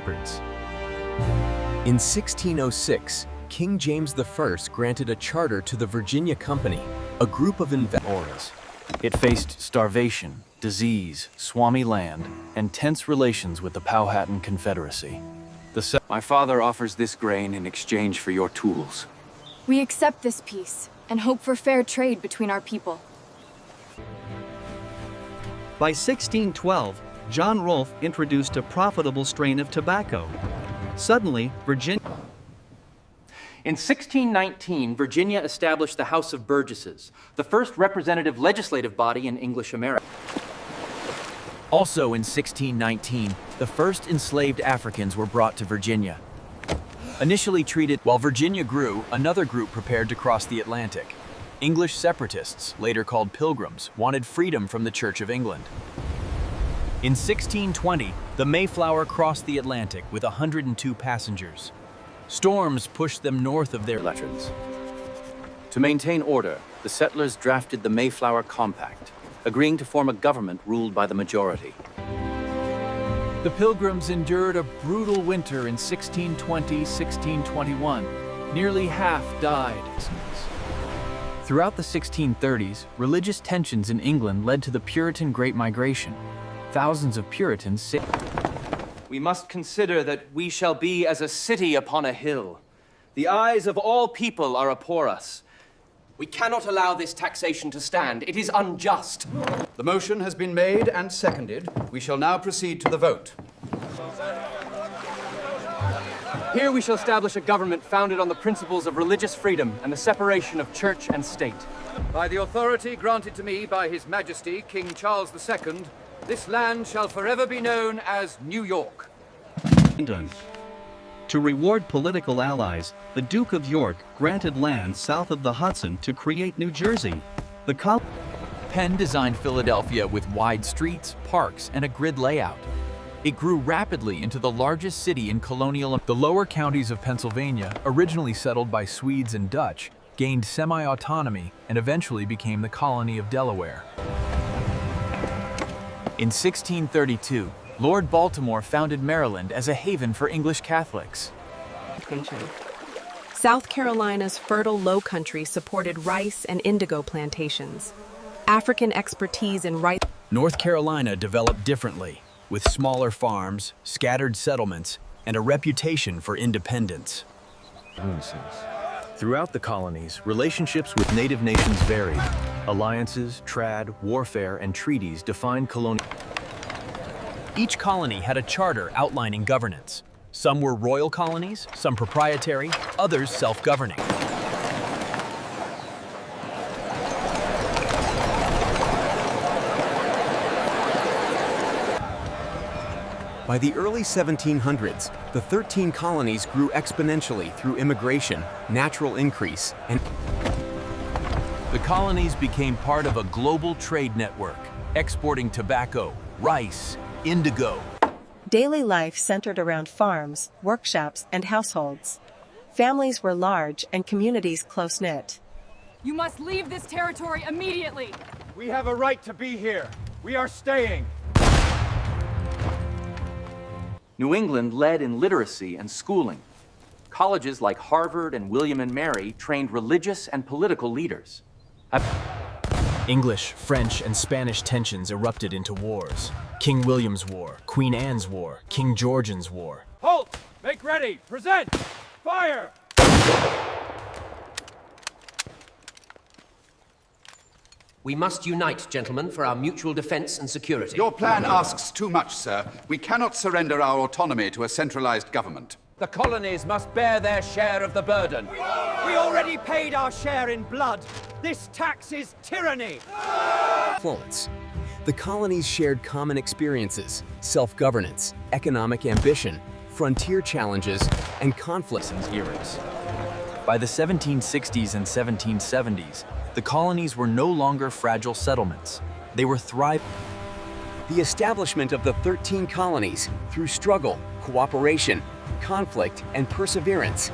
shepherds. In 1606, King James I granted a charter to the Virginia Company, a group of inventors. It faced starvation, disease, swammy land, and tense relations with the Powhatan Confederacy. My father offers this grain in exchange for your tools. We accept this peace and hope for fair trade between our people. By 1612, John Rolfe introduced a profitable strain of tobacco. Suddenly, Virginia. In 1619, Virginia established the House of Burgesses, the first representative legislative body in English America. Also in 1619, the first enslaved Africans were brought to Virginia. Initially treated while Virginia grew, another group prepared to cross the Atlantic. English separatists, later called Pilgrims, wanted freedom from the Church of England. In 1620, the Mayflower crossed the Atlantic with 102 passengers. Storms pushed them north of their elections. To maintain order, the settlers drafted the Mayflower Compact, agreeing to form a government ruled by the majority. The Pilgrims endured a brutal winter in 1620-1621. Nearly half died. Throughout the 1630s, religious tensions in England led to the Puritan Great Migration. Thousands of Puritans We must consider that we shall be as a city upon a hill. The eyes of all people are upon us. We cannot allow this taxation to stand. It is unjust. The motion has been made and seconded. We shall now proceed to the vote. Here we shall establish a government founded on the principles of religious freedom and the separation of church and state. By the authority granted to me by His Majesty King Charles II, this land shall forever be known as New York. To reward political allies, the Duke of York granted land south of the Hudson to create New Jersey. Penn designed Philadelphia with wide streets, parks, and a grid layout. It grew rapidly into the largest city in colonial. The lower counties of Pennsylvania, originally settled by Swedes and Dutch, gained semi-autonomy and eventually became the colony of Delaware. In 1632, Lord Baltimore founded Maryland as a haven for English Catholics. South Carolina's fertile low country supported rice and indigo plantations. African expertise in rice. North Carolina developed differently, with smaller farms, scattered settlements, and a reputation for independence. Throughout the colonies, relationships with native nations varied. Alliances, trade, warfare, and treaties defined colonial. Each colony had a charter outlining governance. Some were royal colonies, some proprietary, others self-governing. By the early 1700s, the 13 colonies grew exponentially through immigration, natural increase, and the colonies became part of a global trade network, exporting tobacco, rice, indigo. Daily life centered around farms, workshops, and households. Families were large and communities close-knit. You must leave this territory immediately. We have a right to be here. We are staying. New England led in literacy and schooling. Colleges like Harvard and William and Mary trained religious and political leaders. English, French, and Spanish tensions erupted into wars. King William's War, Queen Anne's War, King George's War. Halt! Make ready! Present! Fire! We must unite, gentlemen, for our mutual defense and security. Your plan asks too much, sir. We cannot surrender our autonomy to a centralized government. The colonies must bear their share of the burden. We already paid our share in blood. This tax is tyranny. influence. The colonies shared common experiences, self-governance, economic ambition, frontier challenges, and conflicts and eras. By the 1760s and 1770s, the colonies were no longer fragile settlements. They were thriving. The establishment of the 13 colonies, through struggle, cooperation, conflict, and perseverance,